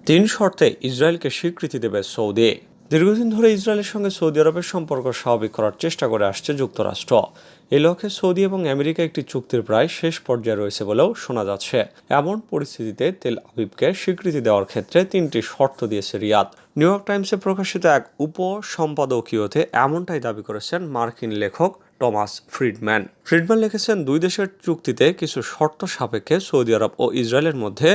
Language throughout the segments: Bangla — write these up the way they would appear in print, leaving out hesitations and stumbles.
তিন শর্তে ইসরায়েলকে স্বীকৃতি দেবে সৌদি। দীর্ঘদিন ধরে ইসরায়েলের সঙ্গে সৌদি আরবের সম্পর্ক স্বাভাবিক করার চেষ্টা করে আসছে যুক্তরাষ্ট্র। এই লক্ষ্যে সৌদি এবং আমেরিকা একটি চুক্তির প্রায় শেষ পর্যায়ে রয়েছে বলেও শোনা যাচ্ছে। এমন পরিস্থিতিতে তেল আবিবকে স্বীকৃতি দেওয়ার ক্ষেত্রে তিনটি শর্ত দিয়েছে রিয়াদ। নিউ ইয়র্ক টাইমসে প্রকাশিত এক উপসম্পাদকীয়তে এমনটাই দাবি করেছেন মার্কিন লেখক টমাস ফ্রিডম্যান লিখেছেন, দুই দেশের চুক্তিতে কিছু শর্ত সাপেক্ষে সৌদি আরব ও ইসরায়েলের মধ্যে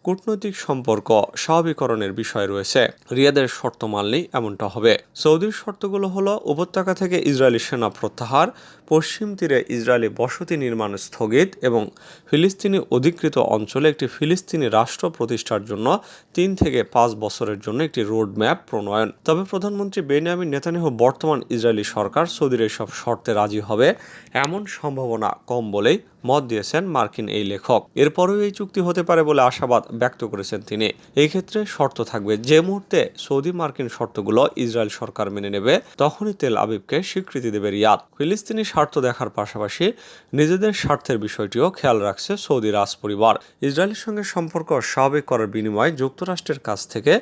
কূটনৈতিক সম্পর্ক স্বাভাবিকরণের বিষয় রয়েছে। রিয়াদের শর্ত মানলেই এমনটা হবে। সৌদির শর্তগুলো হলো উপত্যকা থেকে ইসরায়েলি সেনা প্রত্যাহার, পশ্চিম তীরে ইসরায়েলি বসতি নির্মাণ স্থগিত এবং ফিলিস্তিনি অধিকৃত অঞ্চলে একটি ফিলিস্তিনি রাষ্ট্র প্রতিষ্ঠার জন্য 3 থেকে 5 বছরের জন্য একটি রোডম্যাপ প্রণয়ন। তবে প্রধানমন্ত্রী বেনিয়ামিন নেতানিয়াহু বর্তমান ইসরায়েলি সরকার সৌদির এসব শর্তে রাজি হবে এমন সম্ভাবনা কম বলেই মত দিয়েছেন মার্কিন এই লেখক। এরপরেও এই চুক্তি হতে পারে বলে আশাবাদ ব্যক্ত করেছেন তিনি। এই ক্ষেত্রে শর্ত থাকবে, যে মুহূর্তে সৌদি মার্কিন শর্তগুলো ইসরায়েল সরকার মেনে নেবে তখনই তেল আবিবকে স্বীকৃতি দেবে রিয়াদ। ফিলিস্তিনি স্বার্থ দেখার পাশাপাশি নিজেদের স্বার্থের বিষয়টিও খেয়াল রাখছে সৌদি রাজপরিবার। ইসরায়েলের সঙ্গে সম্পর্ক স্বাভাবিক করার বিনিময়ে যুক্তরাষ্ট্রের কাছ থেকে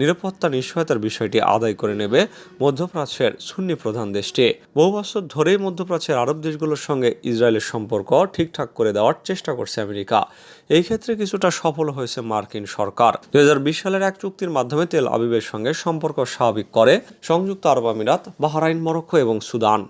নিরাপত্তা নিশ্চয়তার বিষয়টি আদায় করে নেবে মধ্যপ্রাচ্যের সুন্নি প্রধান দেশটি। বহু বছর ধরেই মধ্যপ্রাচ্যের আরব দেশগুলোর সঙ্গে ইসরায়েলের সম্পর্ক ঠিকঠাক করে দেওয়ার চেষ্টা করছে আমেরিকা। এই ক্ষেত্রে কিছুটা সফল হয়েছে মার্কিন সরকার। 2020 সালের এক চুক্তির মাধ্যমে তেল আবিবের সঙ্গে সম্পর্ক স্বাভাবিক করে সংযুক্ত আরব আমিরাত, বাহরাইন, মরক্কো এবং সুদান।